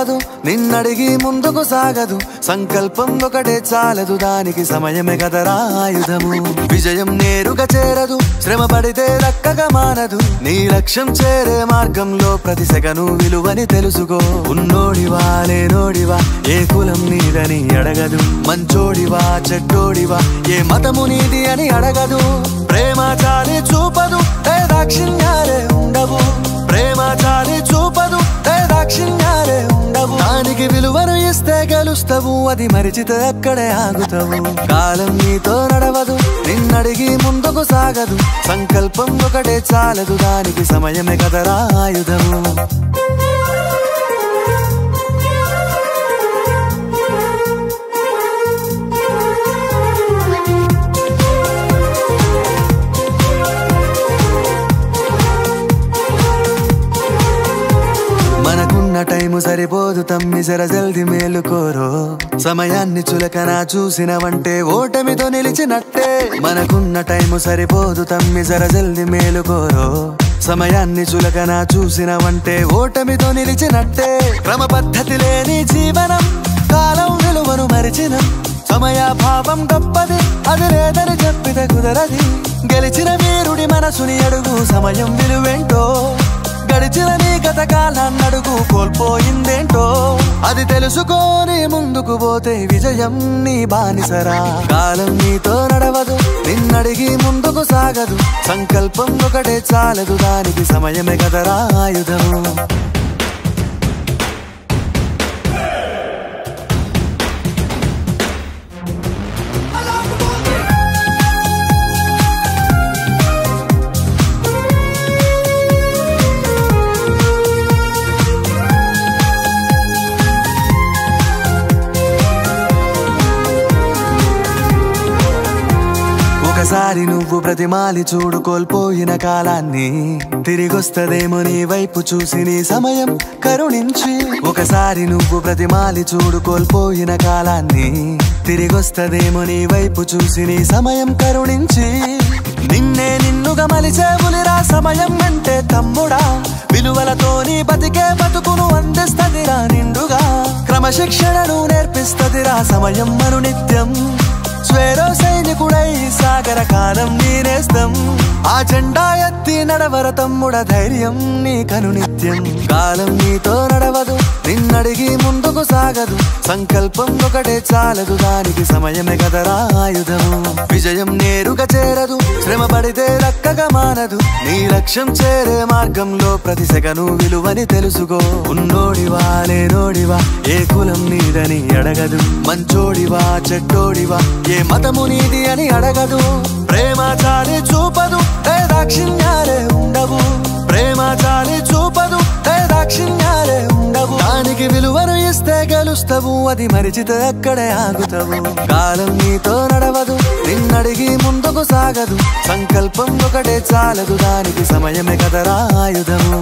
నడవదు నిన్నడిగి ముందుకు సాగదు సంకల్పం ఒకటే చాలదు దానికి సమయమే కదరా ఆయుధము విజయం నేరుగా చేరదు శ్రమ పడితే దక్కగా మానదు నీ లక్ష్యం చేరే మార్గంలో ప్రతి సెకను విలువని తెలుసుకో ఉన్నోడివా లేనోడివా ఏ కులం నీదని అడగదు మంచోడివా చెడ్డోడివా ఏ మతము నీది అని అడగదు ప్రేమ చాలి చూపదు దాక్షిణ్యాలే ఉండవు ప్రేమ చాలి చూపదు దాక్షిణ్యాలే ఉండవు దానికి విలువను ఇస్తే గెలుస్తావు అది మరిచితే అక్కడే ఆగుతావు కాలం నీతో నడవదు నిన్నడిగి ముందుకు సాగదు సంకల్పం ఒకటే చాలదు దానికి సమయమే కదరా ఆయుధము టైము సరిపోదు తమ్మి జర జల్ది మేలుకోరో సమయాన్ని చులకన చూసినవంటే ఓటమితో నిలిచినట్టే మనకున్న టైము సరిపోదు తమ్మి జర జల్ది మేలుకోరో సమయాన్ని చులకన చూసినవంటే ఓటమితో నిలిచినట్టే క్రమ పద్ధతి లేని జీవనం కాలం విలువను మరిచినం సమయాభావం గొప్పది అది లేదని చెప్పితే కుదరది గెలిచిన వీరుడి మనసుని అడుగు సమయం విలువేంటో గడిచిన నీ గత కాలాన్నడుగు కోల్పోయిందేంటో అది తెలుసుకొని ముందుకు పోతే విజయం నీ బానిసరా కాలం నీతో నడవదు నిన్నడిగి ముందుకు సాగదు సంకల్పం ఒకటే చాలదు దానికి సమయమే కదరా ఆయుధము ఒకసారి నువ్వు ప్రతిమాలి చూడు కోల్పోయిన కాలాన్ని తిరిగొస్తదేమో నీ వైపు చూసి నీ సమయం కరుణించి ఒకసారి నువ్వు ప్రతిమాలి చూడు కోల్పోయిన కాలాన్ని తిరిగొస్తదేమో నీ వైపు చూసి నీ సమయం కరుణించి నిన్నే నిన్నుగా మలిచేవులిరా సమయం అంటే తమ్ముడా విలువలతో నీ బతికే బతుకును అందిస్తదిరా నిండుగా క్రమశిక్షణను నేర్పిస్తదిరా సమయం మరు నిత్యం స్వేరో సైనికుడై సాగర కాలం నీనేస్తం ఆ జెండా ఎత్తి నడవర తమ్ముడ ధైర్యం నీ కను నిత్యం కాలం నీతో నడవదు నిన్నడిగి ముందుకు సాగదు సంకల్పం ఒకటే చాలదు దానికి సమయమే కదరా ఆయుధము విజయం నేరుగా చేరదు శ్రమ పడితే దక్కగా మానదు నీ లక్ష్యం చేరే మార్గంలో ప్రతి సెకను విలువని తెలుసుకో ఉన్నోడివా లేనోడివా ఏ కులం నీదని అడగదు మంచోడివా చెడ్డోడివా ఏ మతము నీది అని అడగదు ప్రేమ చాలి చూపదు దాక్షిణ్యాలే ఉండవు ప్రేమ చాలి చూపదు దాక్షిణ్యాలే ఉండవు దానికి విలువను ఇస్తే గెలుస్తావు అది మరిచితే అక్కడే ఆగుతావు కాలం నీతో నడవదు నిన్నడిగి ముందుకు సాగదు సంకల్పం ఒకటే చాలదు దానికి సమయమే కదరా ఆయుధము